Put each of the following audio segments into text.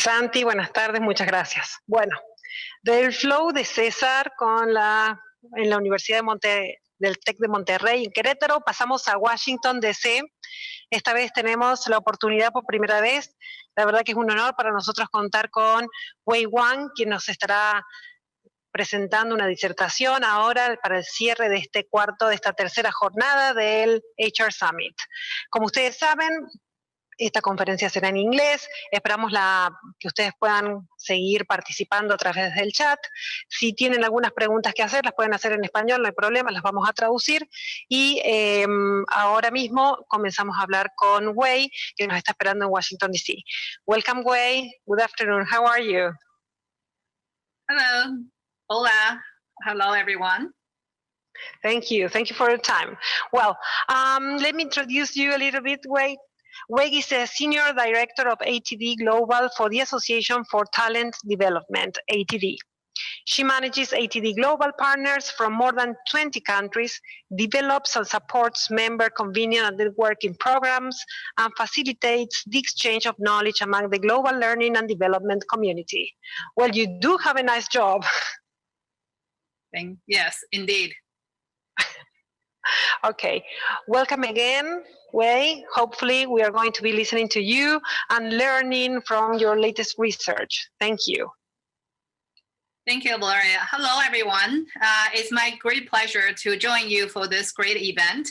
Santi, buenas tardes, muchas gracias. Bueno, del flow de César en la Universidad del TEC de Monterrey, en Querétaro, pasamos a Washington, D.C. Esta vez tenemos la oportunidad por primera vez, la verdad que es un honor para nosotros contar con Wang, quien nos estará presentando una disertación ahora para el cierre de esta tercera jornada del HR Summit. Como ustedes saben, esta conferencia será en inglés, esperamos que ustedes puedan seguir participando a través del chat. Si tienen algunas preguntas que hacer, las pueden hacer en español, no hay problema, las vamos a traducir. Y ahora mismo comenzamos a hablar con Wei, que nos está esperando en Washington, D.C. Welcome, Wei. Good afternoon. How are you? Hello. Hola. Hello, everyone. Thank you. Thank you for your time. Well, let me introduce you a little bit, Wei. Wei is a Senior Director of ATD Global for the Association for Talent Development, ATD. She manages ATD Global partners from more than 20 countries, develops and supports member convening and networking programs, and facilitates the exchange of knowledge among the global learning and development community. Well, you do have a nice job. Yes, indeed. Okay, welcome again, Wei. Hopefully we are going to be listening to you and learning from your latest research. Thank you. Thank you, Valeria. Hello, everyone. It's my great pleasure to join you for this great event.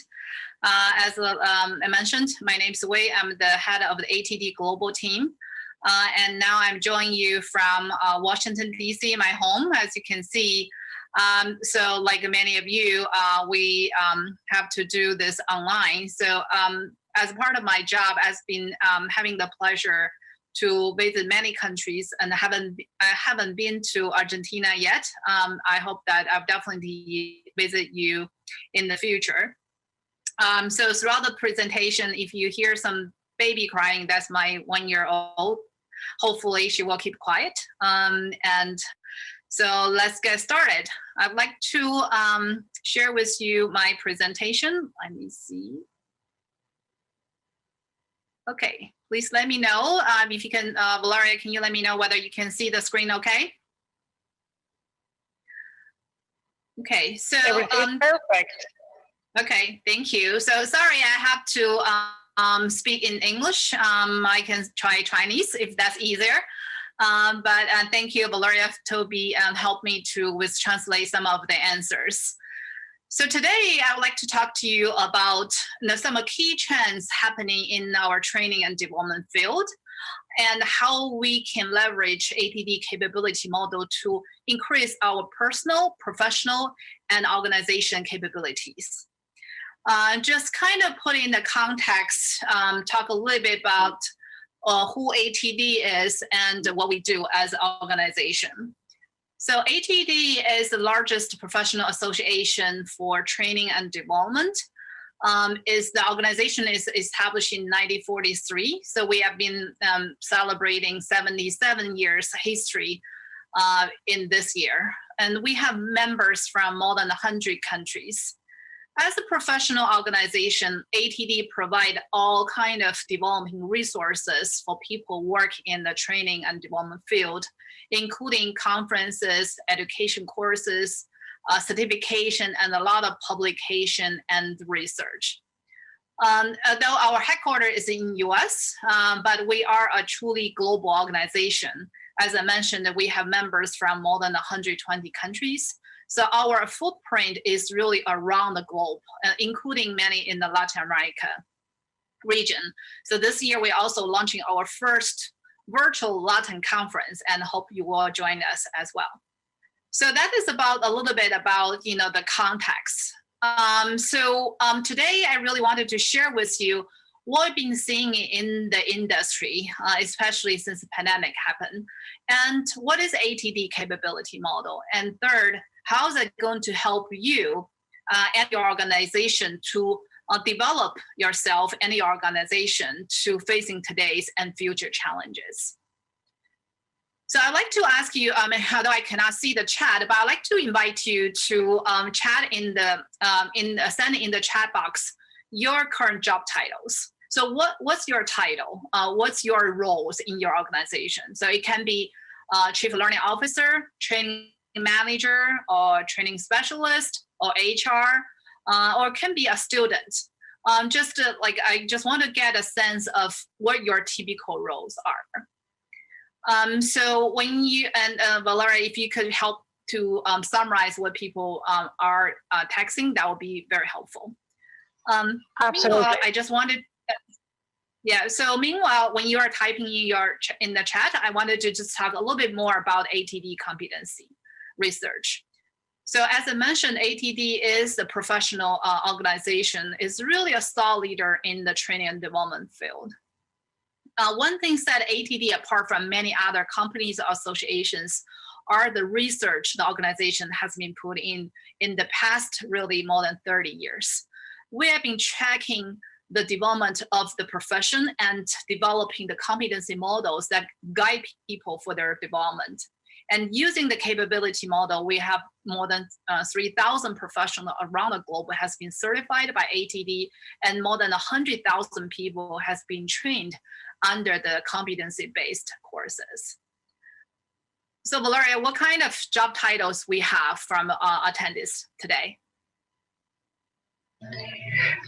As I mentioned, my name is Wei. I'm the head of the ATD Global team. And now I'm joining you from Washington, D.C., my home, as you can see. So like many of you, we have to do this online. So as part of my job, I've been having the pleasure to visit many countries, and I haven't been to Argentina yet. I hope that I'll definitely visit you in the future. So throughout the presentation, if you hear some baby crying, that's my 1-year-old. Hopefully she will keep quiet. So let's get started. I'd like to share with you my presentation. Let me see. Okay, please let me know if you can, Valeria, can you let me know whether you can see the screen okay? Okay, so. Perfect. Okay, thank you. So sorry, I have to speak in English. I can try Chinese if that's easier. But thank you, Valeria, Toby, helped me to translate some of the answers. So today, I would like to talk to you about some key trends happening in our training and development field, and how we can leverage ATD capability model to increase our personal, professional, and organization capabilities. Just kind of put in the context, talk a little bit about who ATD is and what we do as an organization. So ATD is the largest professional association for training and development. The organization is established in 1943. So we have been celebrating 77 years history in this year. And we have members from more than 100 countries. As a professional organization, ATD provide all kind of developing resources for people working in the training and development field, including conferences, education courses, certification, and a lot of publication and research. Although our headquarters is in US, but we are a truly global organization. As I mentioned, we have members from more than 120 countries. So our footprint is really around the globe, including many in the Latin America region. So this year, we're also launching our first virtual Latin conference, and hope you will join us as well. So that is about a little bit about the context. Today, I really wanted to share with you what we've been seeing in the industry, especially since the pandemic happened, and what is ATD capability model, and third, how is it going to help you and your organization to develop yourself and your organization to facing today's and future challenges? So I'd like to ask you, although I cannot see the chat, but I'd like to invite you to chat send in the chat box your current job titles. So what's your title? What's your roles in your organization? So it can be Chief Learning Officer, training manager, or training specialist, or HR, or it can be a student. I just want to get a sense of what your typical roles are. So when you, and Valeria, if you could help to summarize what people are texting, that would be very helpful. Absolutely. I just wanted, yeah. So meanwhile, when you are typing in the chat, I wanted to just talk a little bit more about ATD competency research. So as I mentioned, ATD is a professional organization. It's really a thought leader in the training and development field. One thing that ATD, apart from many other companies or associations, are the research the organization has been put in the past really more than 30 years. We have been tracking the development of the profession and developing the competency models that guide people for their development. And using the capability model, we have more than 3,000 professionals around the globe has been certified by ATD, and more than 100,000 people has been trained under the competency-based courses. So Valeria, what kind of job titles we have from attendees today?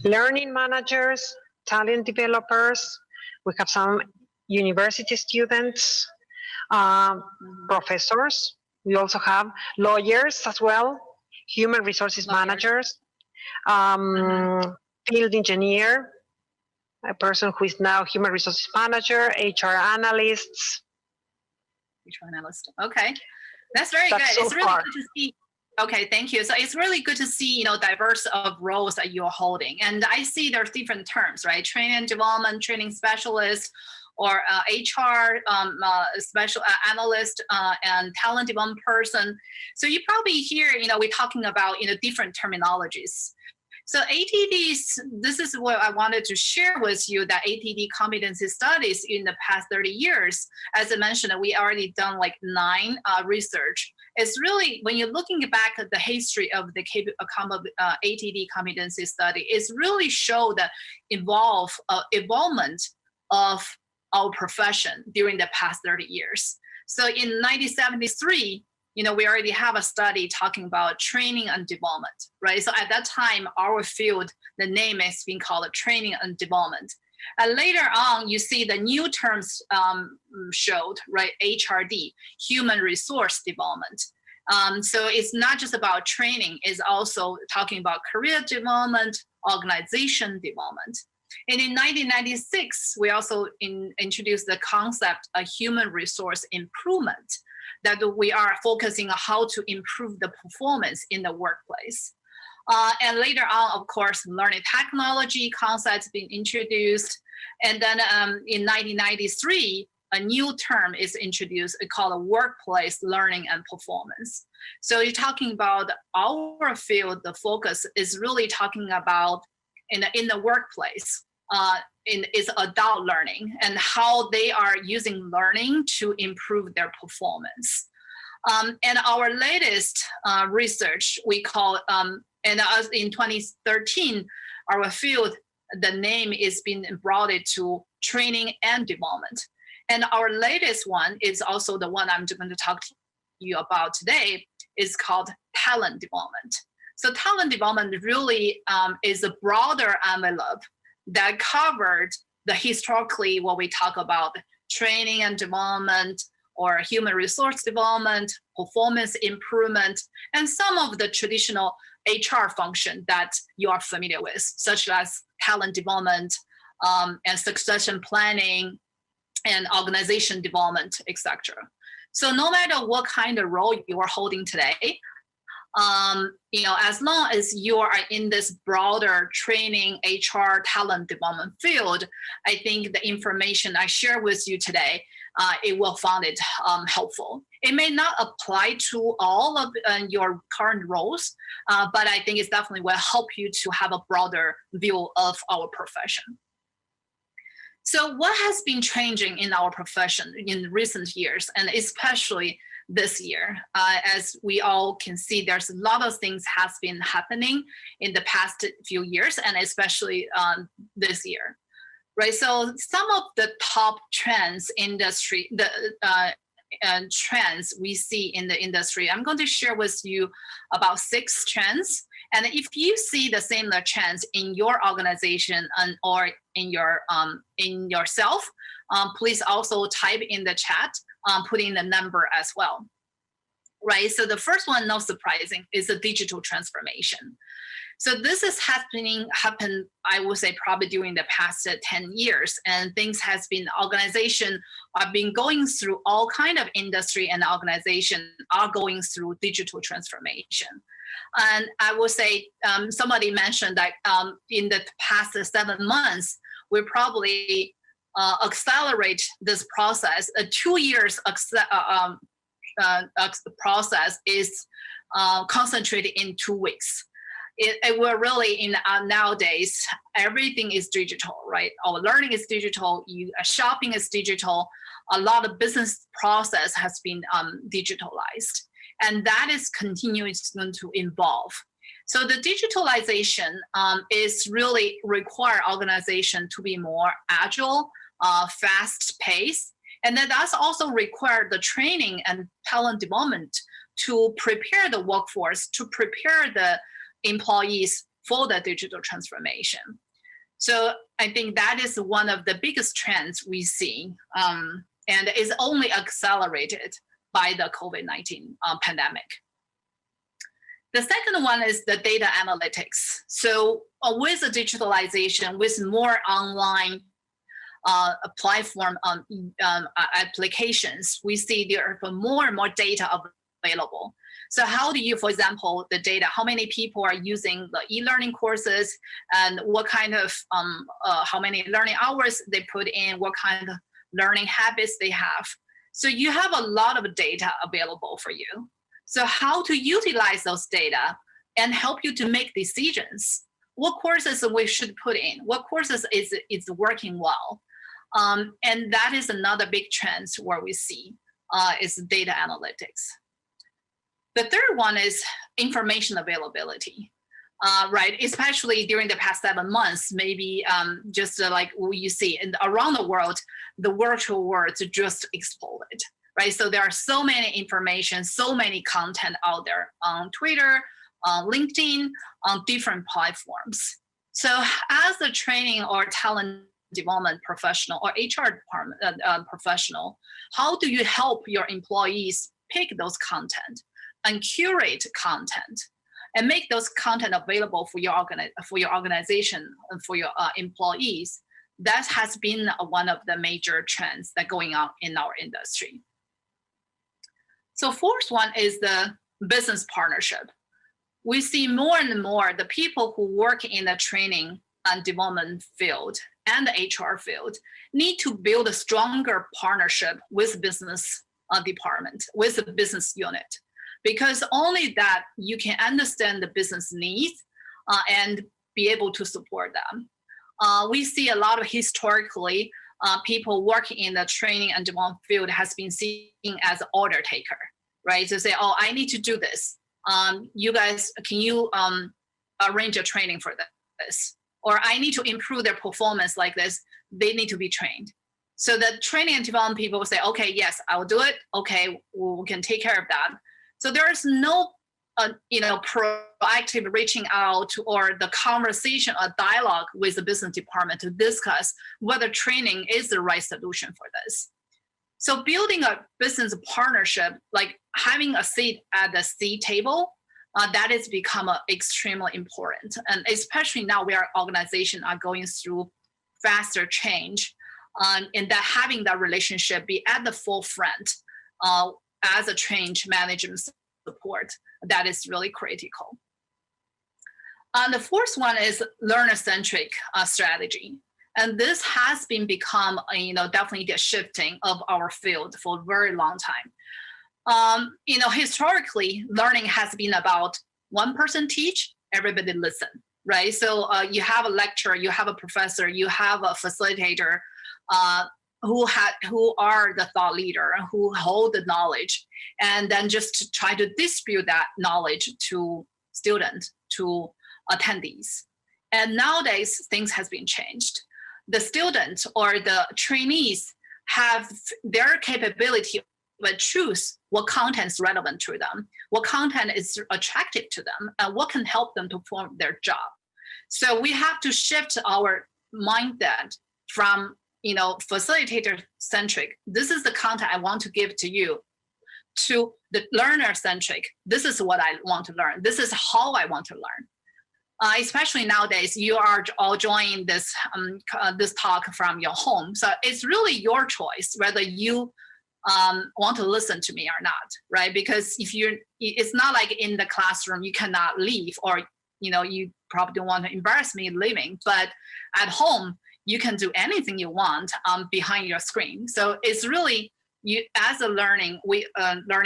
Learning managers, talent developers. We have some university students, professors. We also have lawyers as well, human resources managers, field engineer, a person who is now human resources manager, HR analysts. HR analyst. Okay, that's very good. So it's really far. good to see. Okay, thank you. So it's really good to see, diverse of roles that you're holding. And I see there's different terms, right? Training and development, training specialist, or HR special analyst, and talent development person. So you probably hear, we're talking about, different terminologies. So ATDs, this is what I wanted to share with you, that ATD competency studies in the past 30 years, as I mentioned, we already done like 9 research. It's really, when you're looking back at the history of the ATD competency study, it's really show the involvement of our profession during the past 30 years. So in 1973, we already have a study talking about training and development, right? So at that time, our field, the name is being called training and development. And later on, you see the new terms showed, right? HRD, human resource development. So it's not just about training, it's also talking about career development, organization development. And in 1996, we also introduced the concept of human resource improvement, that we are focusing on how to improve the performance in the workplace. And later on, of course, learning technology concepts being introduced. And then in 1993, a new term is introduced called workplace learning and performance. So you're talking about our field, the focus is really talking about in the workplace, is adult learning and how they are using learning to improve their performance. And our latest research, we call, and as in 2013, our field, the name is being brought to training and development. And our latest one is also the one I'm going to talk to you about today, is called talent development. So talent development really is a broader envelope that covered the historically what we talk about training and development, or human resource development, performance improvement, and some of the traditional HR function that you are familiar with, such as talent development and succession planning and organization development, etc. So no matter what kind of role you are holding today, as long as you are in this broader training, HR, talent development field, I think the information I share with you today, it will find it helpful. It may not apply to all of your current roles, but I think it definitely will help you to have a broader view of our profession. So what has been changing in our profession in recent years, and especially this year? As we all can see, there's a lot of things has been happening in the past few years, and especially this year. right? So some of the top trends industry, trends we see in the industry, I'm going to share with you about 6 trends. And if you see the similar trends in your organization or in yourself, please also type in the chat, put in the number as well. Right, so the first one, not surprising, is the digital transformation. So this is happened, I would say, probably during the past 10 years, and things has been, organization have been going through all kind of industry, and organization are going through digital transformation. And I would say, somebody mentioned that in the past 7 months, we probably accelerate this process. 2 years the process is concentrated in 2 weeks. It will really, in nowadays, everything is digital, right? Our learning is digital, shopping is digital, a lot of business process has been digitalized, and that is continuing to evolve. So the digitalization is really require organization to be more agile, fast paced, and then that's also require the training and talent development to prepare the workforce, to prepare the employees for the digital transformation. So I think that is one of the biggest trends we see, and is only accelerated by the COVID-19 pandemic. The second one is the data analytics. So with the digitalization, with more online platform applications, we see there are more and more data available. So how do you, for example, the data, how many people are using the e-learning courses, and what kind of, how many learning hours they put in, what kind of learning habits they have. So you have a lot of data available for you. So how to utilize those data and help you to make decisions. What courses we should put in, what courses is working well. And that is another big trend where we see is data analytics. The third one is information availability, right? Especially during the past 7 months, maybe just like you see around the world, the virtual world just exploded, right? So there are so many information, so many content out there on Twitter, LinkedIn, on different platforms. So as a training or talent development professional or HR department professional, how do you help your employees pick those content and curate content and make those content available for your organization and for your employees? That has been one of the major trends that going on in our industry. So fourth one is the business partnership. We see more and more the people who work in the training and development field and the HR field need to build a stronger partnership with business department, with the business unit, because only that you can understand the business needs and be able to support them. We see a lot of historically people working in the training and development field has been seen as an order taker, right? To say, oh, I need to do this. You guys, can you arrange a training for this? Or I need to improve their performance like this. They need to be trained. So the training and development people will say, okay, yes, I will do it. Okay, we can take care of that. So there is no, proactive reaching out or the conversation or dialogue with the business department to discuss whether training is the right solution for this. So building a business partnership, like having a seat at the C table, that has become extremely important. And especially now where organizations are going through faster change, and that having that relationship be at the forefront as a change management support, that is really critical. The fourth one is learner-centric strategy. And this has been become, definitely the shifting of our field for a very long time. Historically, learning has been about one person teach, everybody listen, right? So you have a lecturer, you have a professor, you have a facilitator who are the thought leader, who hold the knowledge, and then just to try to distribute that knowledge to students, to attendees. And nowadays, things has been changed. the students or the trainees have their capability but choose what content is relevant to them, what content is attractive to them, and what can help them to perform their job. So we have to shift our mindset from, facilitator-centric, this is the content I want to give to you, to the learner-centric, this is what I want to learn, this is how I want to learn. Especially nowadays, you are all joining this talk from your home. So it's really your choice whether you want to listen to me or not, right? Because it's not like in the classroom you cannot leave, or you probably don't want to embarrass me leaving, but at home you can do anything you want behind your screen. So it's really, you as a learning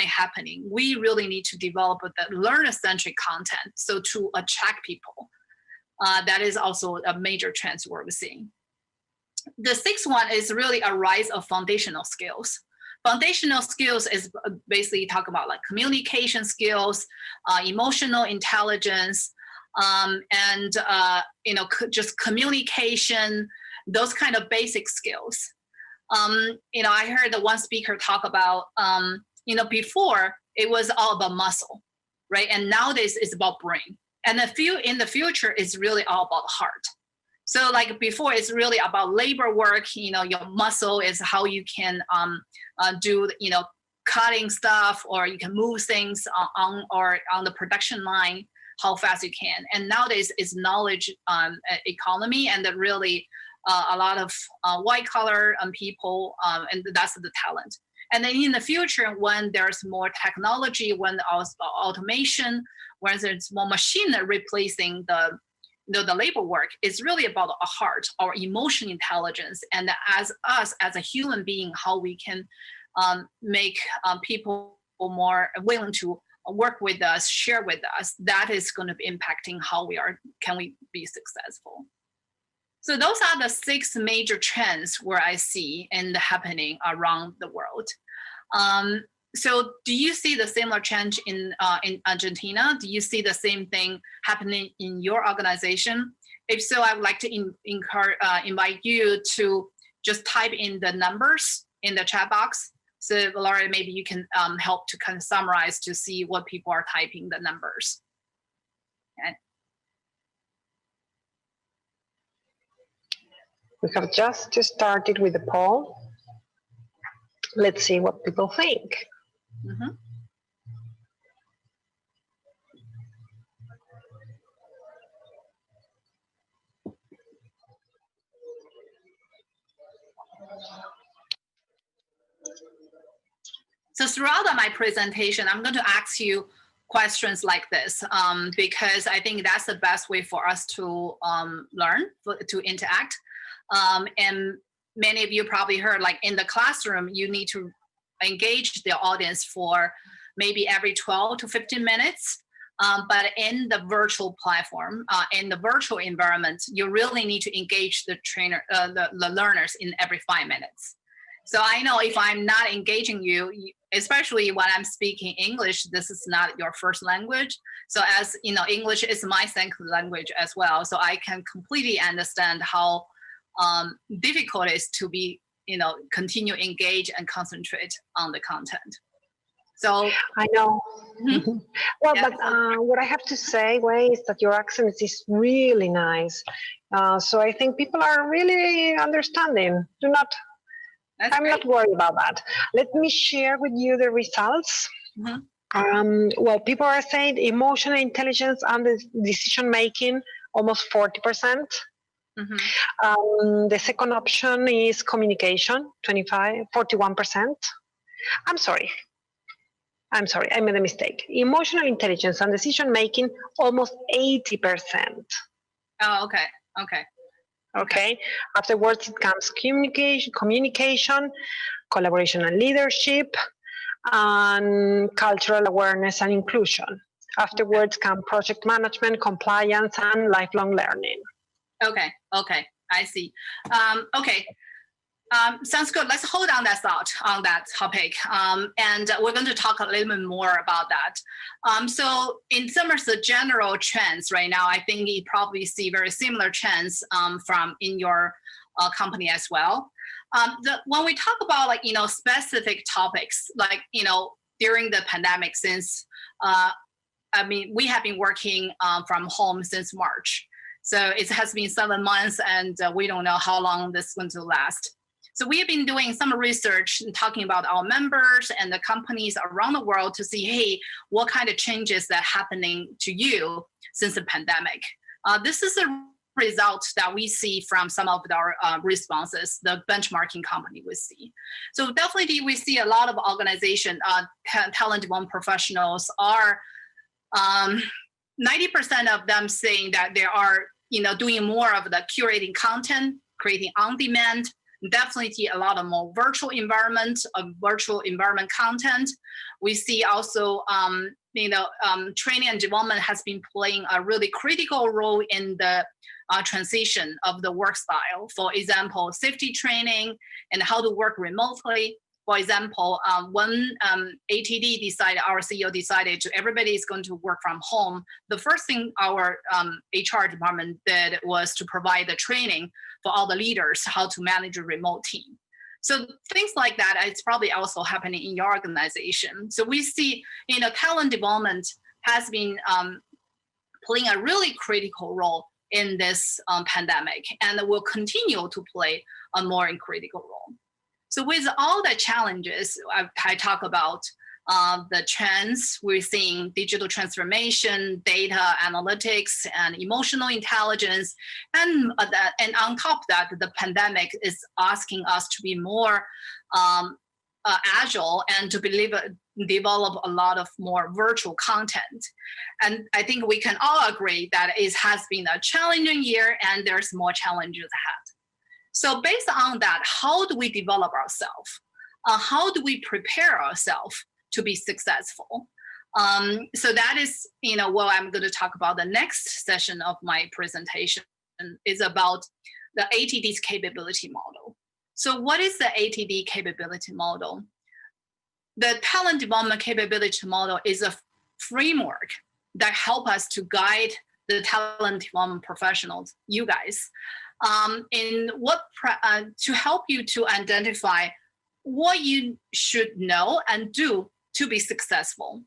happening, we really need to develop the learner-centric content, so to attract people. That is also a major trend we're seeing. The sixth one is really a rise of foundational skills. Foundational skills is basically talk about like communication skills, emotional intelligence, and just communication, those kind of basic skills. I heard the one speaker talk about, before it was all about muscle, right? And nowadays it's about brain. And in the future, it's really all about heart. So like before, it's really about labor work. Your muscle is how you can do, cutting stuff, or you can move things on the production line, how fast you can. And nowadays it's knowledge economy, and that really a lot of white collar people, and that's the talent. And then in the future, when there's more technology, when automation, when there's more machine replacing the labor work, it's really about our heart, our emotion intelligence, and as a human being, how we can make people more willing to work with us, share with us. That is going to be impacting how can we be successful. So those are the 6 major trends where I see and happening around the world. So do you see the similar change in Argentina? Do you see the same thing happening in your organization? If so, I would like to invite you to just type in the numbers in the chat box. So Valeria, maybe you can help to kind of summarize to see what people are typing the numbers. Okay. We have just started with the poll. Let's see what people think. Mm-hmm. So throughout my presentation, I'm going to ask you questions like this, because I think that's the best way for us to learn, to interact. And many of you probably heard, like in the classroom, you need to engage the audience for maybe every 12 to 15 minutes. But in the virtual platform, in the virtual environment, you really need to engage the the learners in every 5 minutes. So I know if I'm not engaging you, especially when I'm speaking English, this is not your first language. So as you know, English is my second language as well. So I can completely understand how difficult it is to be, continue engage and concentrate on the content. So I know. Mm-hmm. Well, yeah. But what I have to say, Wei, is that your accent is really nice. So I think people are really understanding. I'm not worried about that. Let me share with you the results. Mm-hmm. Well, people are saying emotional intelligence and decision making, almost 40%. Mm-hmm. The second option is communication, 41%. I'm sorry, I made a mistake. Emotional intelligence and decision making, almost 80%. Oh, okay. Afterwards, it comes communication, collaboration and leadership, and cultural awareness and inclusion. Afterwards come project management, compliance, and lifelong learning. Okay, I see. Okay, Sounds good. Let's hold on that thought on that topic. And we're going to talk a little bit more about that. So in terms of the general trends right now, I think you probably see very similar trends from in your company as well. When we talk about like, specific topics, like, during the pandemic since, we have been working from home since March. So it has been 7 months and we don't know how long this is going to last. So we have been doing some research and talking about our members and the companies around the world to see, hey, what kind of changes that are happening to you since the pandemic. This is a result that we see from some of our responses, the benchmarking company we see. So definitely we see a lot of organization, talent development professionals are 90% of them saying that they are doing more of the curating content, creating on demand, definitely a lot of more virtual environment content. We see also, training and development has been playing a really critical role in the transition of the work style. For example, safety training and how to work remotely. For example, when ATD decided, our CEO decided everybody is going to work from home, the first thing our HR department did was to provide the training for all the leaders how to manage a remote team. So things like that, it's probably also happening in your organization. So we see, talent development has been playing a really critical role in this pandemic and will continue to play a more critical role. So with all the challenges I talk about, the trends we're seeing, digital transformation, data analytics, and emotional intelligence, and on top of that, the pandemic is asking us to be more agile and to develop a lot of more virtual content. And I think we can all agree that it has been a challenging year and there's more challenges ahead. So based on that, how do we develop ourselves? How do we prepare ourselves to be successful? So that is, what I'm going to talk about. The next session of my presentation is about the ATD's capability model. So what is the ATD capability model? The talent development capability model is a framework that help us to guide the talent development professionals, you guys, to help you to identify what you should know and do to be successful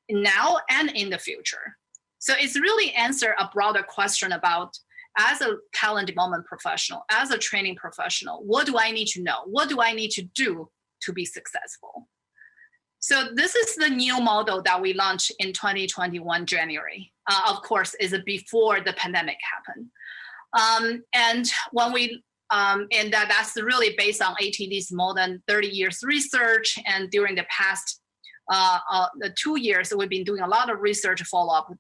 now and in the future. So it's really answer a broader question about, as a talent development professional, as a training professional, what do I need to know? What do I need to do to be successful? So this is the new model that we launched in 2021 January. Of course, is before the pandemic happened. And when we and that's really based on ATD's more than 30 years research. And during the past the 2 years, we've been doing a lot of research follow-up with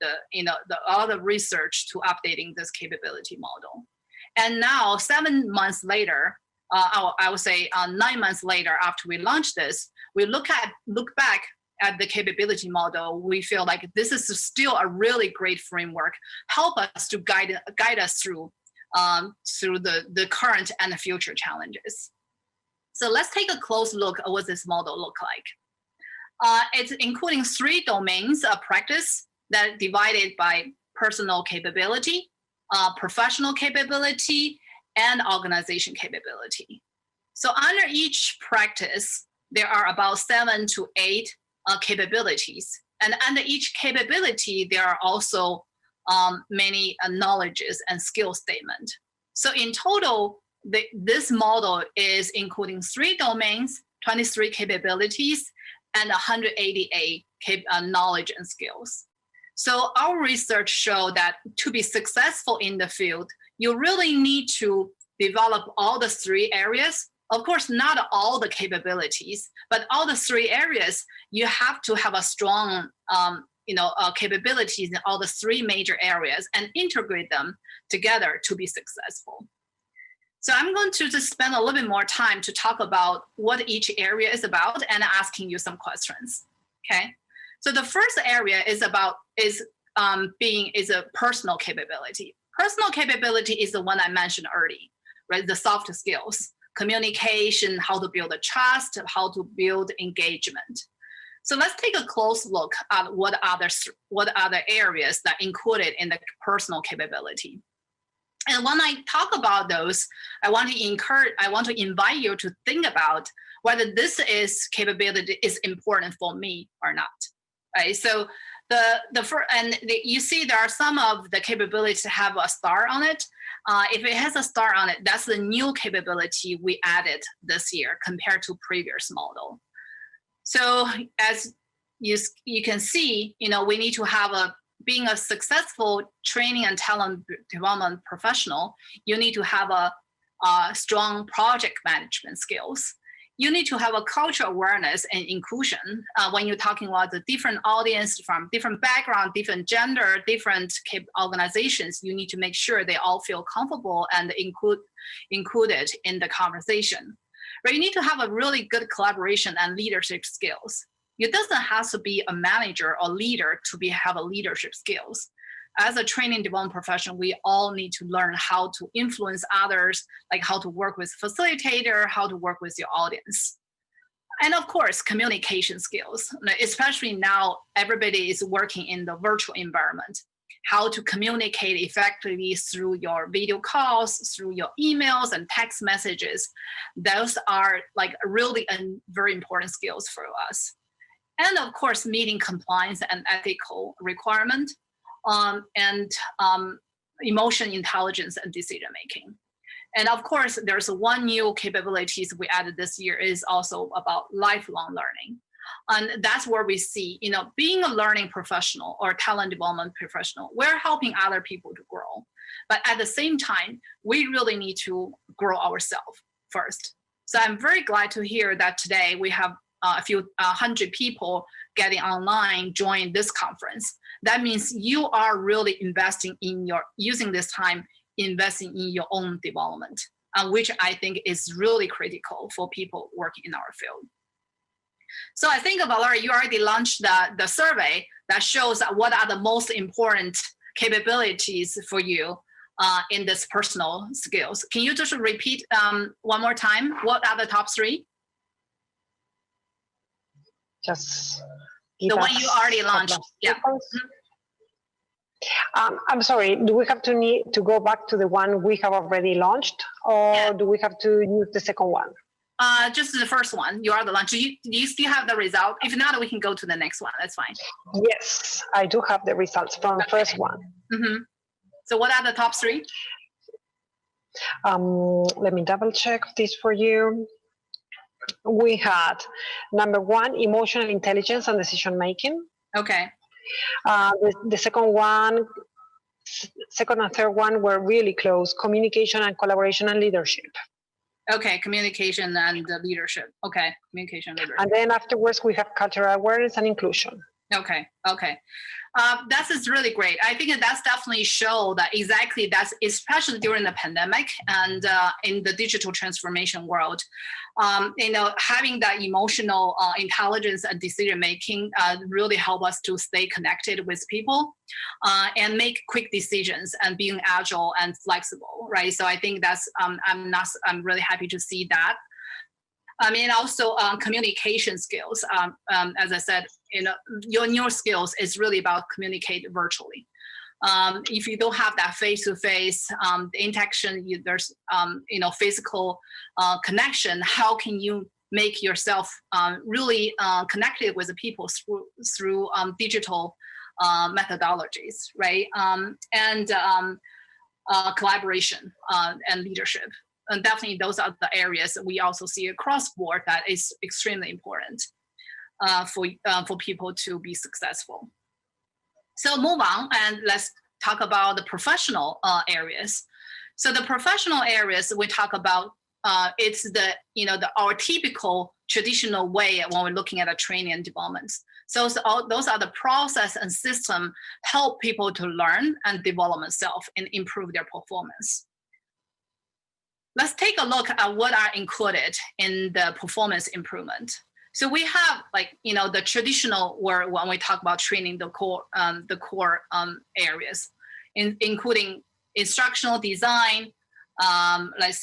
all the research to updating this capability model. And now 7 months later, I would say 9 months later after we launched this, we look back at the capability model. We feel like this is still a really great framework, help us to guide us through the current and the future challenges. So let's take a close look at what this model look like. It's including 3 domains of practice that are divided by personal capability, professional capability, and organization capability. So under each practice, there are about 7 to 8 capabilities. And under each capability, there are also many knowledges and skill statement. So in total, this model is including 3 domains, 23 capabilities, and 188 knowledge and skills. So our research showed that to be successful in the field, you really need to develop all the 3 areas. Of course, not all the capabilities, but all the 3 areas, you have to have a strong capabilities in all the 3 major areas and integrate them together to be successful. So I'm going to just spend a little bit more time to talk about what each area is about and asking you some questions, okay? So the first area is about, is a personal capability. Personal capability is the one I mentioned earlier, right? The soft skills. communication, how to build a trust, how to build engagement. So let's take a close look at what other areas that included in the personal capability. And when I talk about those, I want to invite you to think about whether this capability is important for me or not. Right? So you see there are some of the capabilities that have a star on it. If it has a star on it, that's the new capability we added this year compared to previous model. So as you can see, we need to have being a successful training and talent development professional, you need to have a strong project management skills. You need to have a cultural awareness and inclusion. When you're talking about the different audience from different background, different gender, different organizations, you need to make sure they all feel comfortable and included in the conversation. But you need to have a really good collaboration and leadership skills. It doesn't have to be a manager or leader to have a leadership skills. As a training development professional, we all need to learn how to influence others, like how to work with facilitator, how to work with your audience. And of course, communication skills, especially now everybody is working in the virtual environment. How to communicate effectively through your video calls, through your emails and text messages. Those are like really very important skills for us. And of course, meeting compliance and ethical requirement, and emotion intelligence and decision making. And of course, there's one new capabilities we added this year is also about lifelong learning. And that's where we see, being a learning professional or talent development professional, we're helping other people to grow. But at the same time, we really need to grow ourselves first. So I'm very glad to hear that today we have a few hundred people getting online, join this conference. That means you are really investing in using this time, investing in your own development, which I think is really critical for people working in our field. So I think, Valeria, you already launched the survey that shows what are the most important capabilities for you in this personal skills. Can you just repeat one more time? What are the top three? Just the one you already launched. Yeah. I'm sorry, do we have to go back to the one we have already launched, or do we have to use the second one? Just the first one. You are the launch. Do you still have the result? If not, we can go to the next one. That's fine. Yes, I do have the results from the first one. Mm-hmm. So what are the top three? Let me double check this for you. We had number one, emotional intelligence and decision making. Okay. The second and third one were really close, communication and collaboration and leadership. Okay, communication and leadership. Okay, communication and leadership. And then afterwards we have cultural awareness and inclusion. Okay. That's really great. I think that's definitely show that exactly that's, especially during the pandemic and in the digital transformation world, having that emotional intelligence and decision making really help us to stay connected with people and make quick decisions and being agile and flexible, right? So I think that's I'm really happy to see that. And also communication skills. As I said, your new skills is really about communicate virtually. If you don't have that face-to-face interaction, there's physical connection. How can you make yourself really connected with the people through digital methodologies, right? And collaboration and leadership. And definitely those are the areas that we also see across board that is extremely important for people to be successful. So move on and let's talk about the professional areas. So the professional areas we talk about, it's our typical traditional way when we're looking at a training and development. So those are the process and system help people to learn and develop themselves and improve their performance. Let's take a look at what are included in the performance improvement. So we have the traditional where when we talk about training, the core areas, including instructional design,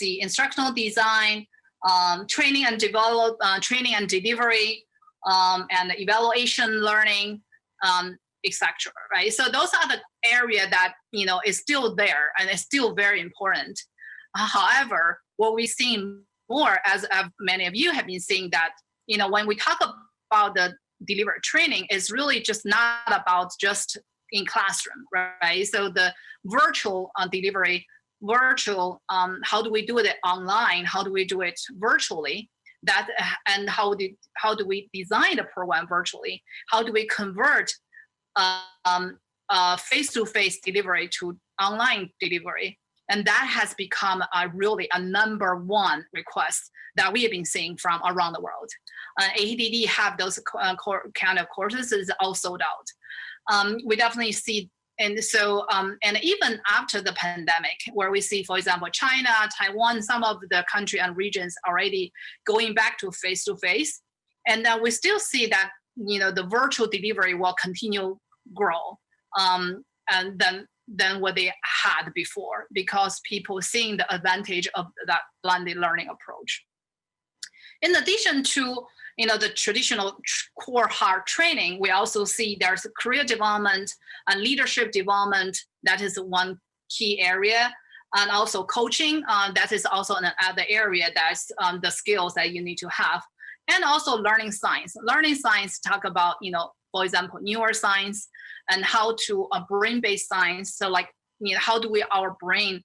instructional design, training and delivery, and evaluation learning, etc. Right? So those are the area that is still there and is still very important. However, what we've seen more, as many of you have been seeing, that when we talk about the delivery training, is really just not about just in classroom, right? So the virtual delivery, how do we do it online? How do we do it virtually? That and how do we design the program virtually? How do we convert face-to-face delivery to online delivery? And that has become really a number one request that we have been seeing from around the world. ADD have those kind of courses is all sold out. We definitely see, and so and even after the pandemic, where we see, for example, China, Taiwan, some of the country and regions already going back to face-to-face, and we still see that the virtual delivery will continue grow, and than what they had before, because people seeing the advantage of that blended learning approach. In addition to the traditional core hard training, we also see there's career development and leadership development. That is one key area, and also coaching. That is also another area that's the skills that you need to have, and also learning science. Learning science talk about for example, neuroscience and how to brain-based science. So like, how do our brain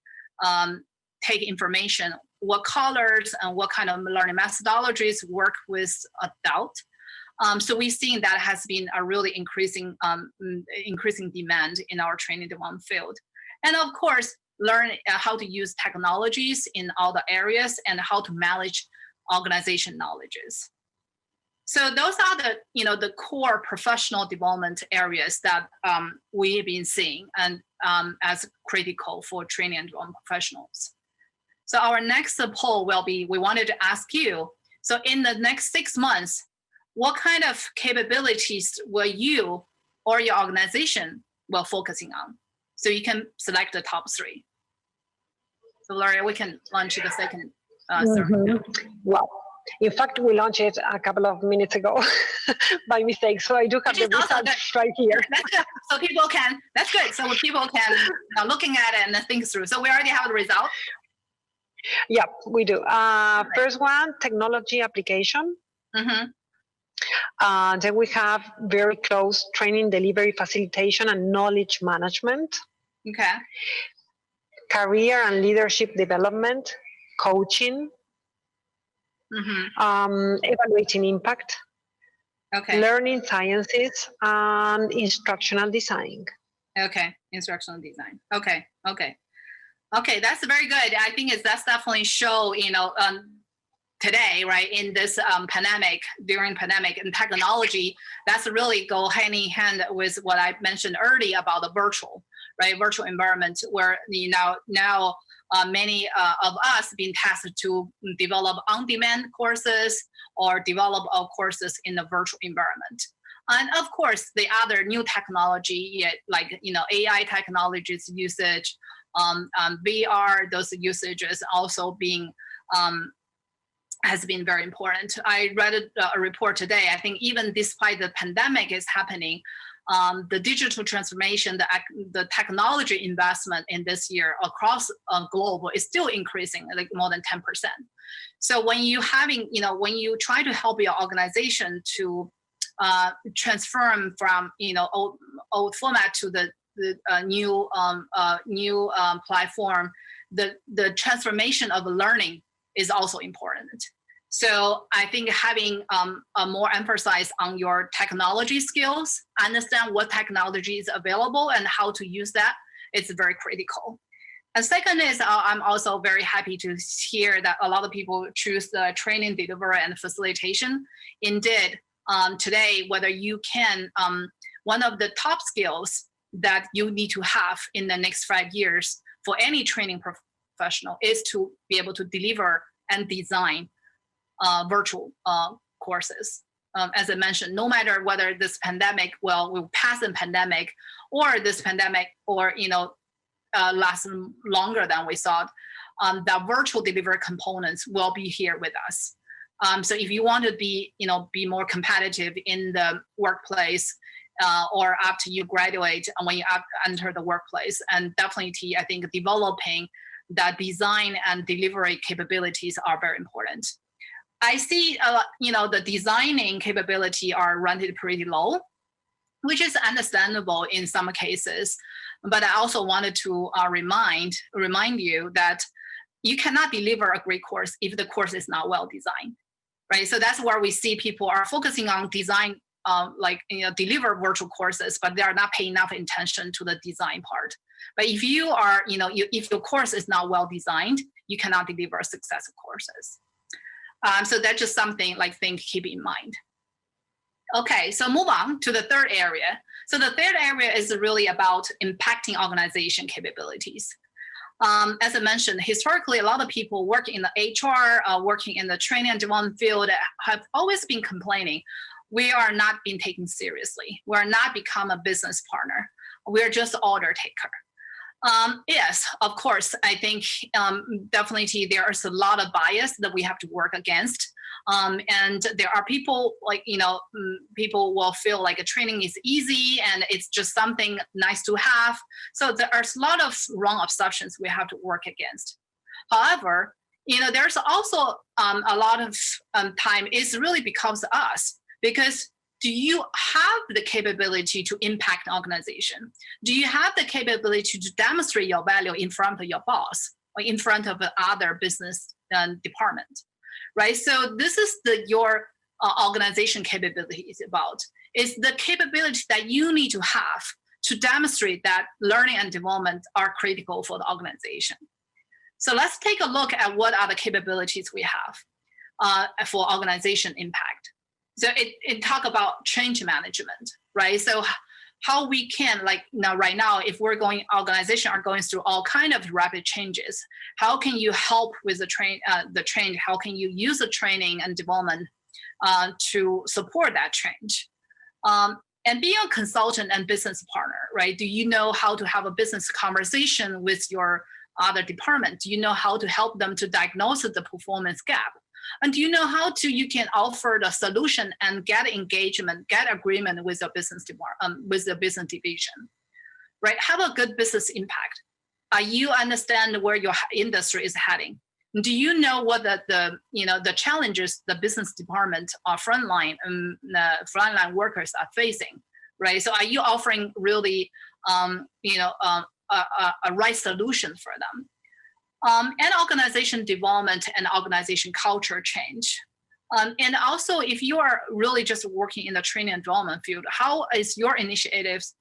take information, what colors and what kind of learning methodologies work with adult. So we've seen that has been a really increasing demand in our training development field. And of course, learn how to use technologies in all the areas and how to manage organization knowledges. So those are the core professional development areas that we've been seeing and as critical for training and development professionals. So our next poll will be, we wanted to ask you, so in the next 6 months, what kind of capabilities will you or your organization will focusing on? So you can select the top 3. So Gloria, we can launch the second survey. Wow. In fact, we launched it a couple of minutes ago by mistake. So I do have the results right here. So people can, that's good. So people can looking at it and think through. So we already have the result. Yeah, we do. First one, technology application. Then we have very close training, delivery, facilitation, and knowledge management. Okay. Career and leadership development, coaching. Evaluating impact, learning sciences, and instructional design. Okay, instructional design. Okay. That's very good. I think that's definitely show today, right, in this pandemic, during pandemic and technology, that's really go hand in hand with what I mentioned earlier about the virtual environment, where now many of us being tasked to develop on-demand courses or develop our courses in the virtual environment. And of course, the other new technology, like AI technologies usage, VR, those usages also being has been very important. I read a report today. I think even despite the pandemic is happening, the digital transformation, the technology investment in this year across global is still increasing, like more than 10%. So when you when you try to help your organization to transform from old format to the new platform, the transformation of learning is also important. So I think having a more emphasis on your technology skills, understand what technology is available and how to use that, it's very critical. And second is I'm also very happy to hear that a lot of people choose the training, delivery, and facilitation. Indeed, today, whether you can, one of the top skills that you need to have in the next 5 years for any training professional is to be able to deliver and design virtual courses. As I mentioned, no matter whether this pandemic will pass the pandemic, or this pandemic or last longer than we thought, the virtual delivery components will be here with us. So if you want to be more competitive in the workplace, or after you graduate and when you enter the workplace, and definitely I think developing the design and delivery capabilities are very important. I see, the designing capability are rented pretty low, which is understandable in some cases. But I also wanted to remind you that you cannot deliver a great course if the course is not well designed, right? So that's where we see people are focusing on design, deliver virtual courses, but they are not paying enough attention to the design part. But if you are, if your course is not well designed, you cannot deliver successful courses. So that's just something keep in mind. Okay, so move on to the third area. So the third area is really about impacting organization capabilities. As I mentioned, historically, a lot of people working in the HR, working in the training and development field have always been complaining, we are not being taken seriously. We're not become a business partner. We're just order taker. Yes, of course, I think definitely there's a lot of bias that we have to work against. And there are people people will feel like a training is easy and it's just something nice to have. So there's a lot of wrong assumptions we have to work against. However, there's also a lot of time it really becomes us, because do you have the capability to impact an organization? Do you have the capability to demonstrate your value in front of your boss or in front of other business department, right? So this is your organization capability is about. It's the capability that you need to have to demonstrate that learning and development are critical for the organization. So let's take a look at what are the capabilities we have for organization impact. So it talk about change management, right? So how we can, right now, if organization are going through all kind of rapid changes, how can you help with the change? How can you use the training and development to support that change? And being a consultant and business partner, right? Do you know how to have a business conversation with your other department? Do you know how to help them to diagnose the performance gap? And do you know how you can offer the solution and get engagement, get agreement with your business with the business division, right? Have a good business impact. You understand where your industry is heading. Do you know what the challenges the business department or frontline workers are facing, right? So are you offering really a right solution for them? And organization development and organization culture change. And also, if you are really just working in the training and development field, how is your initiatives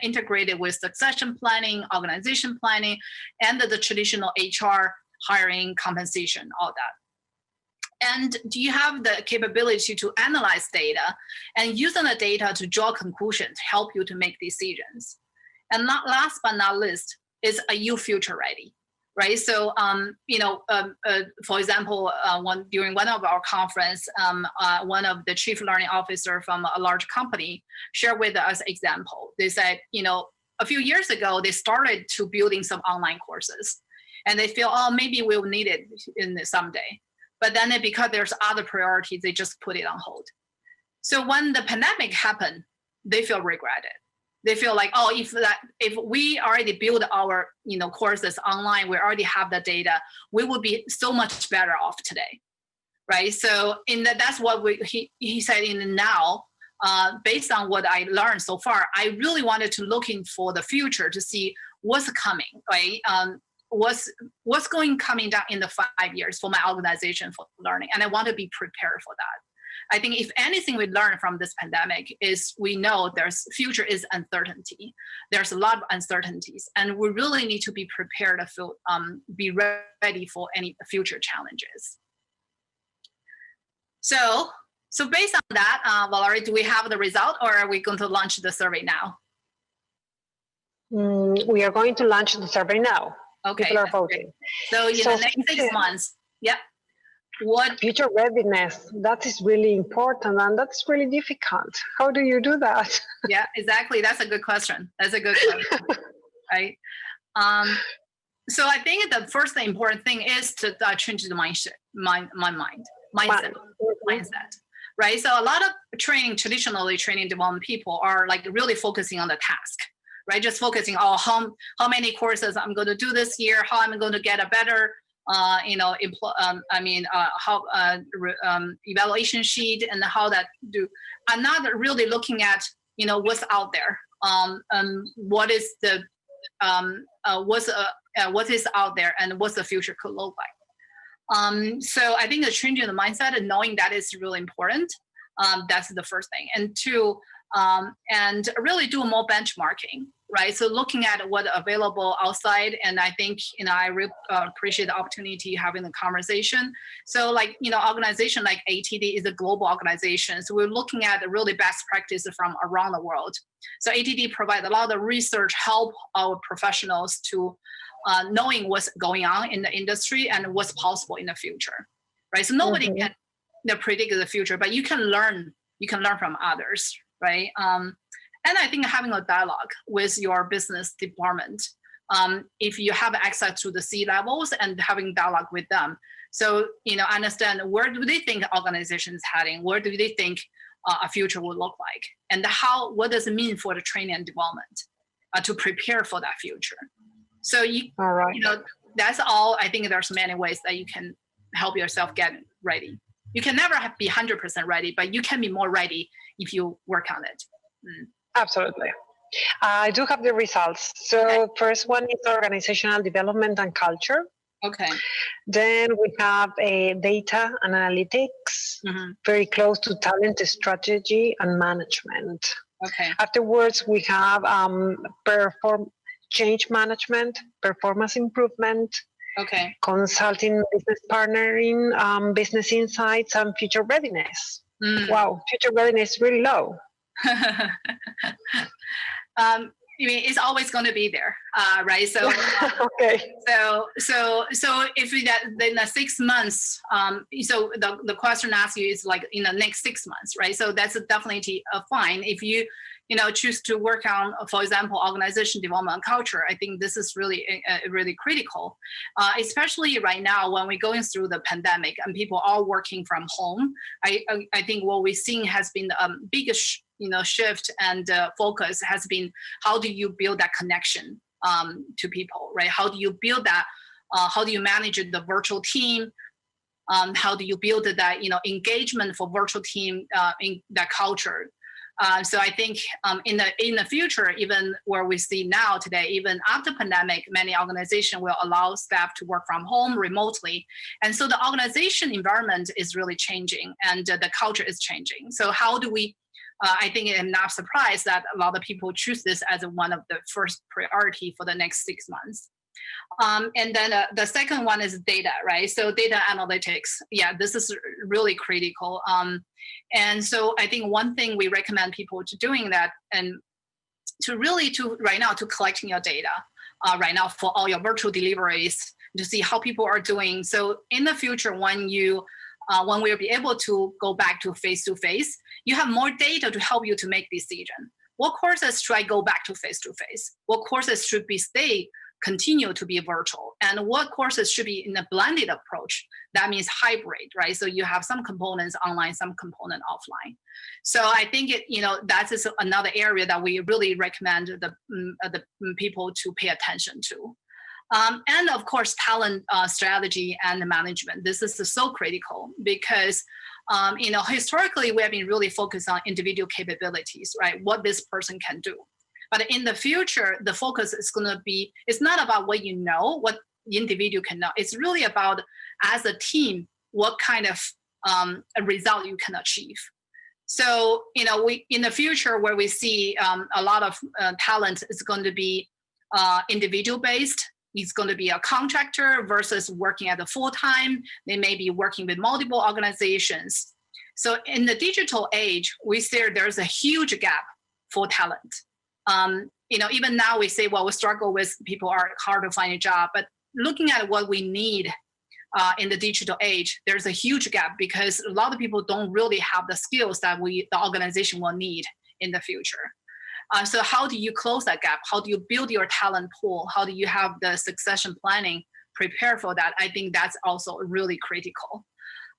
integrated with succession planning, organization planning, and the traditional HR hiring, compensation, all that? And do you have the capability to analyze data and using the data to draw conclusions, help you to make decisions? And last but not least, are you future ready? Right. So, for example, during one of our conference, one of the chief learning officer from a large company shared with us example. They said, a few years ago, they started to building some online courses, and they feel, maybe we'll need it in someday. But then because there's other priorities, they just put it on hold. So when the pandemic happened, they feel regretted. They feel like, if we already build our courses online, we already have the data, we would be so much better off today, right? So that's what he said. Now, based on what I learned so far, I really wanted to looking for the future to see what's coming, right? What's coming down in the 5 years for my organization for learning, and I want to be prepared for that. I think if anything we learn from this pandemic is we know future is uncertainty. There's a lot of uncertainties, and we really need to be prepared to be ready for any future challenges. So based on that, Valerie, do we have the result, or are we going to launch the survey now? We are going to launch the survey now. Okay. People are voting. So in the next 6 months, yeah. What future readiness, that is really important, and that's really difficult. How do you do that? Yeah, exactly. That's a good question. Right. So I think the first important thing is to change the mindset, mindset, right? So a lot of traditionally training development people are like really focusing on the task, right? Just focusing on how many courses I'm going to do this year, how I'm going to get a better, evaluation sheet, and how that do. I'm not really looking at what's out there, what is the what is out there, and what the future could look like. So I think the changing the mindset and knowing that is really important. That's the first thing. And two, and really do more benchmarking, right? So looking at what available outside, and I think I appreciate the opportunity having the conversation. So like organization like ATD is a global organization, so we're looking at the really best practices from around the world. So ATD provides a lot of research, help our professionals to knowing what's going on in the industry and what's possible in the future, right? So nobody can predict the future, but you can learn from others, right? And I think having a dialogue with your business department, if you have access to the C-levels and having dialogue with them, so understand where do they think the organization is heading, where do they think a future will look like, and what does it mean for the training and development to prepare for that future. So that's all. I think there's many ways that you can help yourself get ready. You can never be 100% ready, but you can be more ready if you work on it. Absolutely. I do have the results. So first one is organizational development and culture. Okay. Then we have a data analytics, very close to talent strategy and management. Okay. Afterwards, we have change management, performance improvement, consulting, business partnering, business insights, and future readiness. Wow, future readiness is really low. It's always going to be there, right? So, so if in the 6 months, so the question asked you is like in the next 6 months, right? So that's definitely fine. If you choose to work on, for example, organization development and culture, I think this is really, really critical, especially right now when we're going through the pandemic and people are working from home. I think what we're seeing has been the biggest shift and focus has been how do you build that connection to people, right? How do you build that? How do you manage the virtual team? How do you build that engagement for virtual team in that culture? So I think in the future, even where we see now today, even after pandemic, many organizations will allow staff to work from home remotely. And so the organization environment is really changing and the culture is changing. So how do we, I think I'm not surprised that a lot of people choose this as one of the first priority for the next 6 months. And then the second one is data, right? So data analytics, this is really critical. And so I think one thing we recommend people to doing that and right now to collecting your data right now for all your virtual deliveries to see how people are doing. So in the future, when we'll be able to go back to face-to-face, you have more data to help you to make decision. What courses should I go back to face-to-face? What courses should continue to be virtual, and what courses should be in a blended approach? That means hybrid, right? So you have some components online, some component offline. So I think that is another area that we really recommend the people to pay attention to. And of course, talent strategy and management. This is so critical because historically we have been really focused on individual capabilities, right? What this person can do. But in the future, the focus is going to be, it's not about what what the individual can know. It's really about, as a team, what kind of result you can achieve. So, we in the future where we see a lot of talent is going to be individual based. It's going to be a contractor versus working at a full-time. They may be working with multiple organizations. So in the digital age, we see there's a huge gap for talent. Even now we say, well, we struggle with people are hard to find a job, but looking at what we need in the digital age, there's a huge gap because a lot of people don't really have the skills that the organization will need in the future. So how do you close that gap? How do you build your talent pool? How do you have the succession planning prepare for that? I think that's also really critical.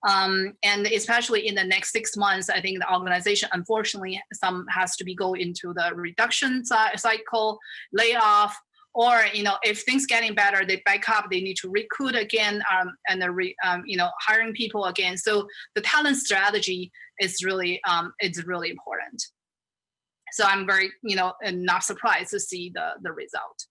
And especially in the next 6 months, I think the organization, unfortunately, some has to be go into the reduction cycle, layoff, or if things getting better, they back up. They need to recruit again, and hiring people again. So the talent strategy is really it's really important. So I'm very not surprised to see the result.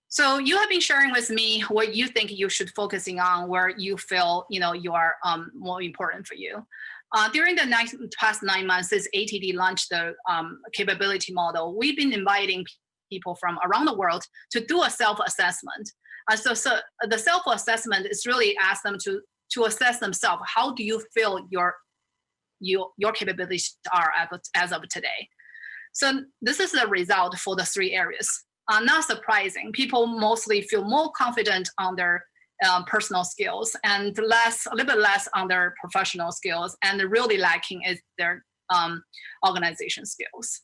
So you have been sharing with me what you think you should focusing on, where you feel you are more important for you. During the past 9 months since ATD launched the capability model, we've been inviting people from around the world to do a self-assessment. So the self-assessment is really ask them to assess themselves. How do you feel your capabilities are as of today? So this is the result for the 3 areas. Not surprising, people mostly feel more confident on their personal skills and a little bit less on their professional skills, and really lacking is their organization skills.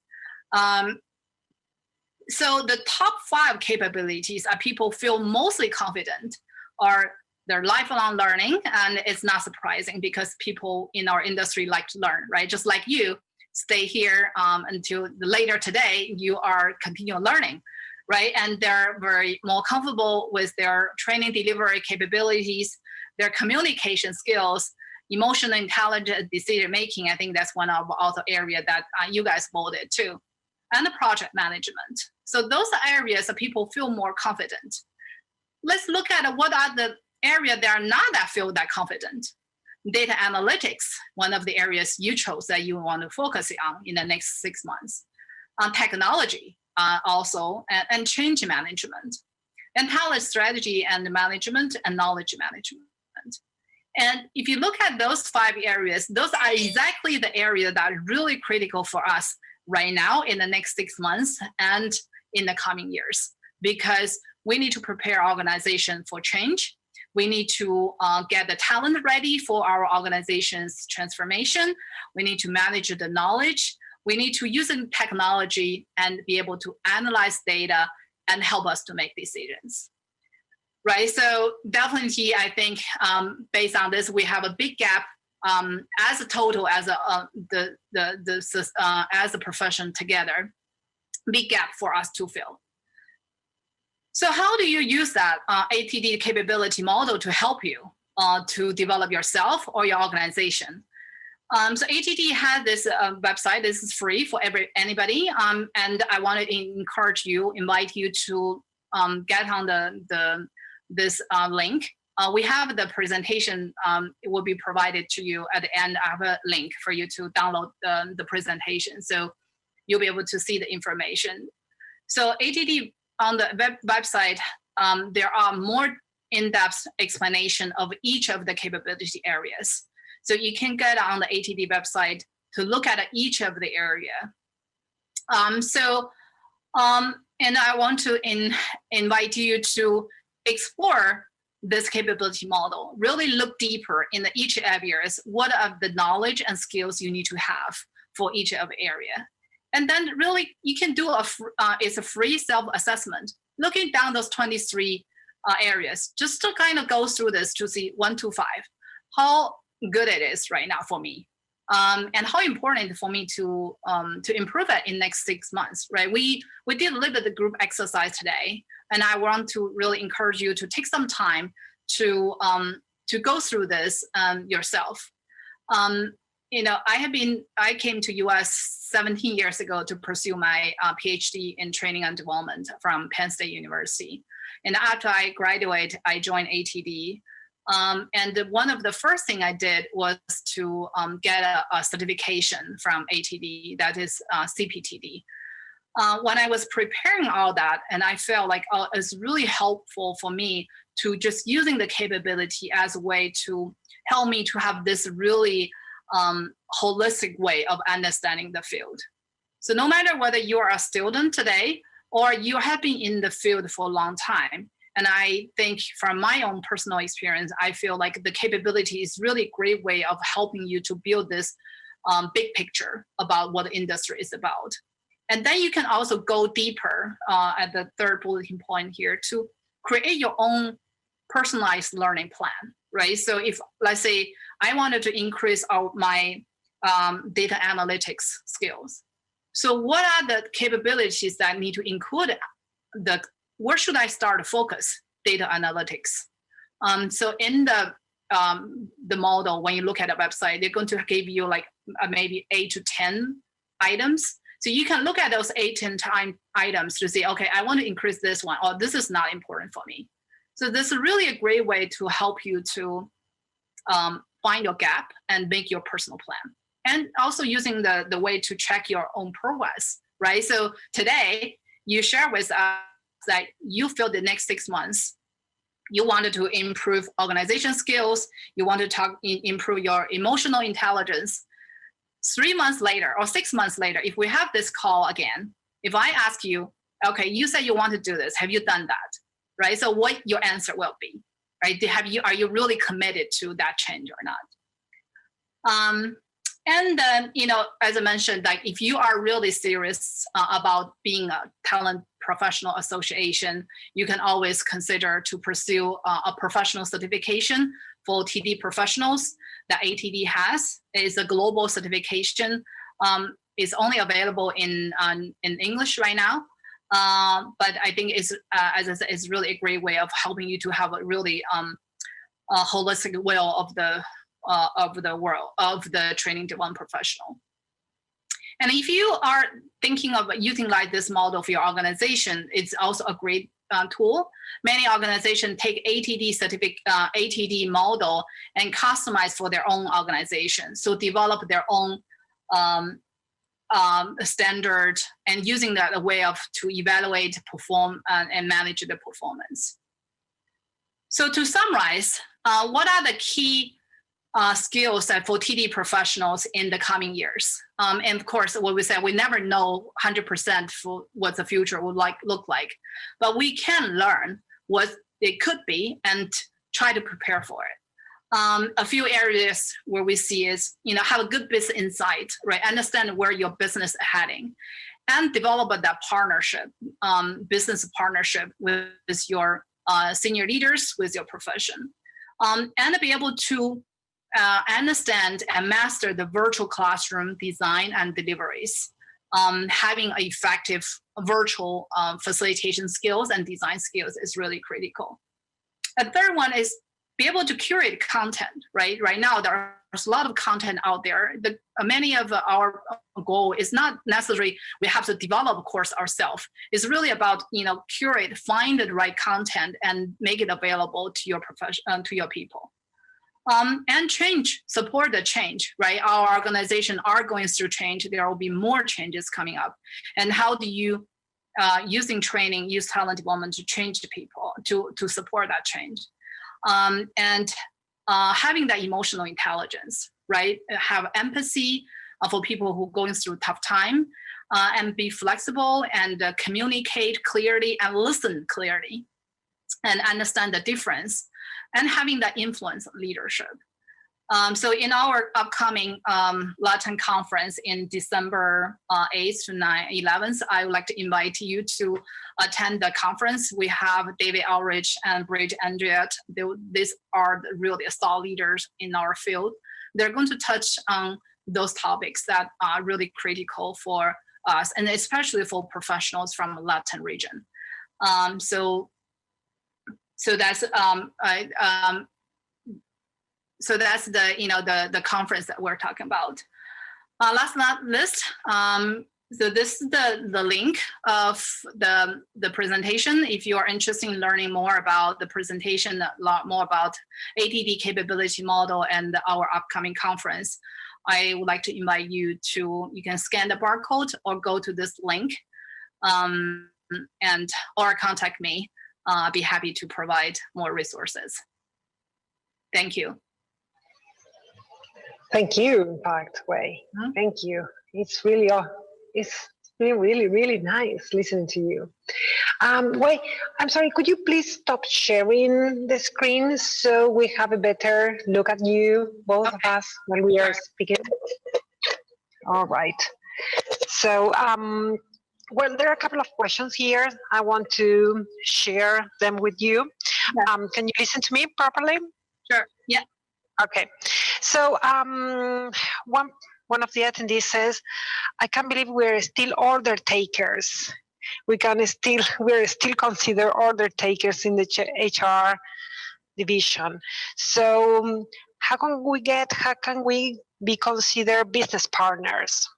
So the top 5 capabilities that people feel mostly confident are their lifelong learning, and it's not surprising because people in our industry like to learn, right? Just like you stay here until later today, you are continuing learning, right? And they're very more comfortable with their training delivery capabilities, their communication skills, emotional intelligence, decision making. I think that's one of the area that you guys voted too, and the project management. So those are areas that people feel more confident. Let's look at what are the areas that are not that feel that confident. Data analytics, one of the areas you chose that you want to focus on in the next 6 months. Technology also, and change management, and talent strategy and management, and knowledge management. And if you look at those 5 areas, those are exactly the area that are really critical for us right now in the next 6 months and in the coming years, because we need to prepare organization for change. We need to get the talent ready for our organization's transformation. We need to manage the knowledge. We need to use technology and be able to analyze data and help us to make decisions, right? So definitely, I think based on this, we have a big gap as a total, as a profession together, big gap for us to fill. So how do you use that ATD capability model to help you to develop yourself or your organization? So ATD has this website. This is free for anybody, and I want to invite you to get on this link. We have the presentation. It will be provided to you at the end. I have a link for you to download the presentation, so you'll be able to see the information. So ATD on the website, there are more in-depth explanation of each of the capability areas. So you can get on the ATD website to look at each of the area. And I want to invite you to explore this capability model, really look deeper in each areas. What are the knowledge and skills you need to have for each of the area? And then really you can do it's a free self-assessment, looking down those 23 areas, just to kind of go through this to see 1 to 5, how good it is right now for me, and how important for me to improve it in next 6 months, right? We did a little bit of the group exercise today, and I want to really encourage you to take some time to go through this yourself. I came to US 17 years ago to pursue my PhD in training and development from Penn State University. And after I graduated, I joined ATD. And one of the first thing I did was to get a certification from ATD, that is CPTD. When I was preparing all that, and I felt like it's really helpful for me to just using the capability as a way to help me to have this really holistic way of understanding the field. So no matter whether you are a student today or you have been in the field for a long time, and I think from my own personal experience, I feel like the capability is really a great way of helping you to build this big picture about what the industry is about. And then you can also go deeper at the third bulletin point here to create your own personalized learning plan, right? So if, let's say, I wanted to increase my data analytics skills. So what are the capabilities that need to include where should I start to focus data analytics? So in the model, when you look at a website, they're going to give you like maybe 8 to 10 items. So you can look at those 8 to 10 items to say, okay, I want to increase this one, or this is not important for me. So this is really a great way to help you to find your gap and make your personal plan. And also using the way to check your own progress, right? So today, you share with us that you feel the next 6 months, you wanted to improve organization skills, you want to improve your emotional intelligence. 3 months later or 6 months later, if we have this call again, if I ask you, okay, you said you want to do this, have you done that, right? So what your answer will be, right? Are you really committed to that change or not? And then, as I mentioned, like if you are really serious about being a talent professional association, you can always consider to pursue a professional certification for TD professionals that ATD has. Is a global certification. It's only available in English right now. But I think it's, as I said, it's really a great way of helping you to have a really holistic view of the world of the training to one professional. And if you are thinking of using like this model for your organization, it's also a great tool. Many organizations take ATD model and customize for their own organization. So develop their own standard and using that a way to evaluate, perform, and manage the performance. So to summarize, what are the key skills set for TD professionals in the coming years? And of course, what we said, we never know 100% for what the future would look like, but we can learn what it could be and try to prepare for it. A few areas where we see is, have a good business insight, right? Understand where your business is heading, and develop that partnership, business partnership with your senior leaders, with your profession, and be able to understand and master the virtual classroom design and deliveries. Having effective virtual facilitation skills and design skills is really critical. A third one is be able to curate content, right? Right now, there's a lot of content out there. Many of our goal is not necessarily we have to develop a course ourselves. It's really about, curate, find the right content and make it available to your profession, to your people. And change, support the change, right? Our organization are going through change. There will be more changes coming up. And how do you, using training, use talent development to change the people, to support that change? And having that emotional intelligence, right? Have empathy for people who are going through tough time, and be flexible and communicate clearly and listen clearly and understand the difference, and having that influence leadership. So in our upcoming Latin conference in December 8th to 11th, I would like to invite you to attend the conference. We have David Ulrich and Bridget Andriette. These are really thought leaders in our field. They're going to touch on those topics that are really critical for us, and especially for professionals from the Latin region. So that's the conference that we're talking about. Last but not least, so this is the link of the presentation. If you are interested in learning more about the presentation, a lot more about ATD capability model and our upcoming conference, I would like to invite you can scan the barcode or go to this link, or contact me. I'll be happy to provide more resources. Thank you. Thank you, in fact, Wei. Thank you. It's really, really, really nice listening to you. Wei, I'm sorry, could you please stop sharing the screen so we have a better look at you, both of us, when we are speaking? All right. So Well, there are a couple of questions here. I want to share them with you. Yeah. Can you listen to me properly? Sure. Yeah. Okay. So one of the attendees says, "I can't believe we're still order takers. We're still considered order takers in the HR division. So how can we be considered business partners?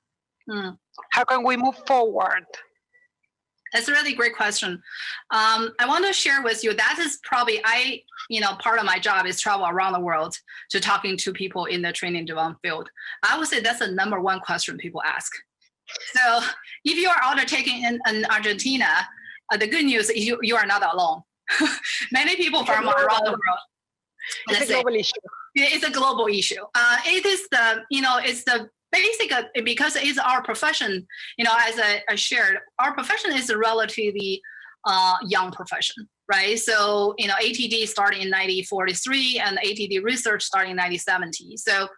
How can we move forward?" That's a really great question. I want to share with you, that is probably, part of my job is travel around the world to talking to people in the training development field. I would say that's the number one question people ask. So if you are order taking in Argentina, the good news is you are not alone. Many people from around the world. It's a global issue. It's a global issue. It is it's the basic, because it's our profession, as I shared, our profession is a relatively young profession, right? So, ATD started in 1943 and ATD research started in 1970. So,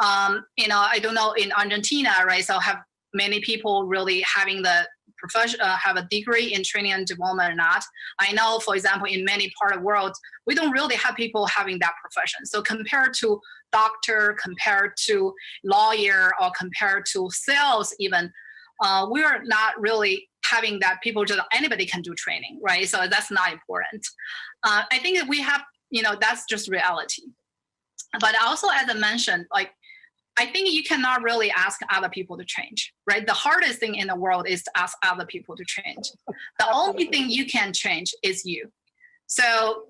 I don't know in Argentina, right? So have many people really having the profession, have a degree in training and development or not. I know, for example, in many parts of the world, we don't really have people having that profession. So compared to doctor, compared to lawyer, or compared to sales even, we are not really having that people, just anybody can do training, right? So that's not important. I think that we have, that's just reality. But also, as I mentioned, I think you cannot really ask other people to change, right? The hardest thing in the world is to ask other people to change. The only thing you can change is you. So,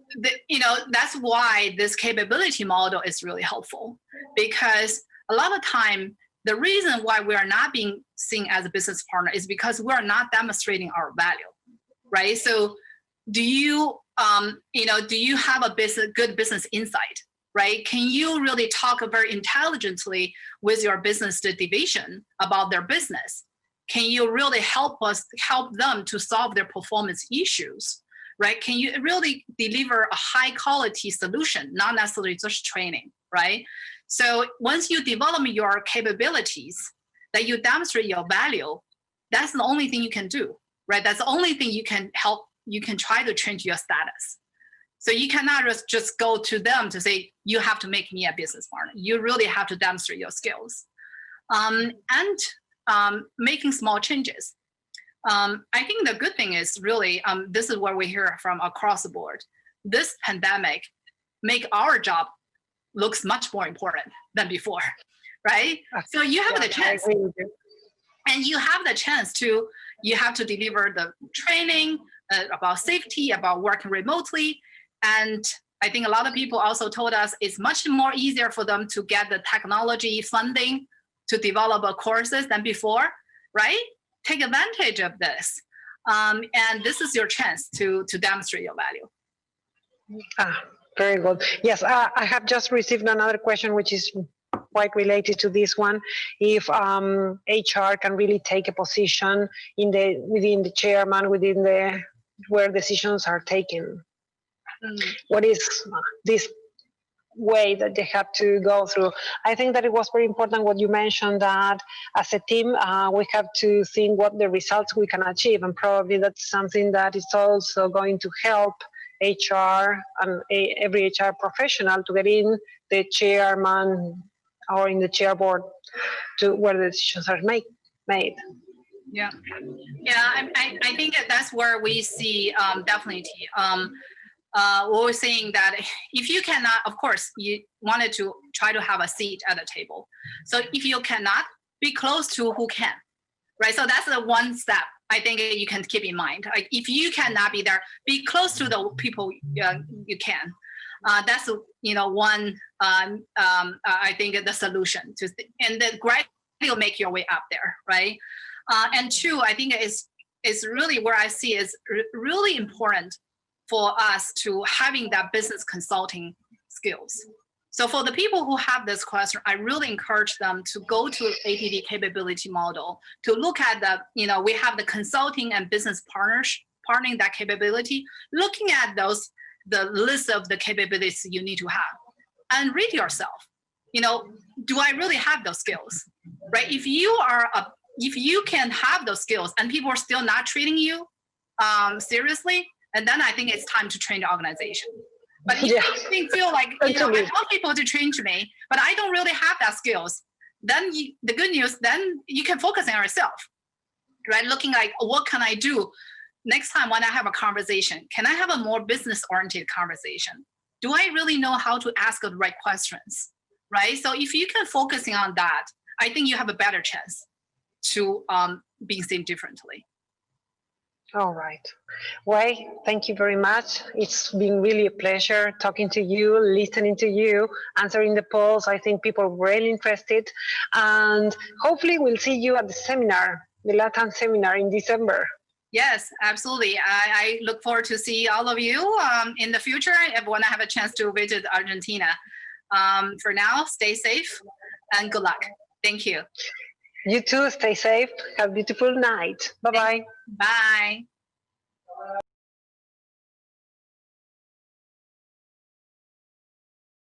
that's why this capability model is really helpful, because a lot of time, the reason why we are not being seen as a business partner is because we are not demonstrating our value, right? So do you have a good business insight, right? Can you really talk very intelligently with your business division about their business? Can you really help them to solve their performance issues, right? Can you really deliver a high quality solution, not necessarily just training, right? So once you develop your capabilities, that you demonstrate your value, that's the only thing you can do, right? That's the only thing you can try to change your status. So you cannot just go to them to say, you have to make me a business partner. You really have to demonstrate your skills. And making small changes. I think the good thing is really, this is what we hear from across the board. This pandemic make our job looks much more important than before, right? So you have the chance. And you have the chance you have to deliver the training about safety, about working remotely. And I think a lot of people also told us it's much more easier for them to get the technology funding to develop courses than before, right? Take advantage of this. And this is your chance to demonstrate your value. Very good. Yes, I have just received another question, which is quite related to this one. If HR can really take a position within the chairman, where decisions are taken. What is this way that they have to go through? I think that it was very important what you mentioned, that as a team we have to think what the results we can achieve, and probably that's something that is also going to help HR and every HR professional to get in the chairman or in the chair board to where the decisions are made. Yeah, I think that's where we see definitely. We're saying that if you cannot, of course, you wanted to try to have a seat at the table. So if you cannot, be close to who can, right? So that's the one step I think you can keep in mind. Like if you cannot be there, be close to the people you can. That's one. I think the solution and then gradually you'll make your way up there, right? And two, I think is really where I see is really important for us to having that business consulting skills. So for the people who have this question, I really encourage them to go to ATD capability model, to look at we have the consulting and business partnering that capability, looking at the list of the capabilities you need to have, and read yourself. Do I really have those skills, right? If you are if you can have those skills and people are still not treating you seriously, and then I think it's time to train the organization. But if you feel like, I want people to train to me, but I don't really have that skills, then the good news, then you can focus on yourself, right? Looking like, what can I do next time when I have a conversation? Can I have a more business-oriented conversation? Do I really know how to ask the right questions, right? So if you can focusing on that, I think you have a better chance to being seen differently. All right. Wei, thank you very much. It's been really a pleasure talking to you, listening to you, answering the polls. I think people are really interested. And hopefully we'll see you at the seminar, the LATAM seminar in December. Yes, absolutely. I look forward to see all of you in the future when I have a chance to visit Argentina. For now, stay safe and good luck. Thank you. You too, stay safe. Have a beautiful night. Bye-bye. Bye.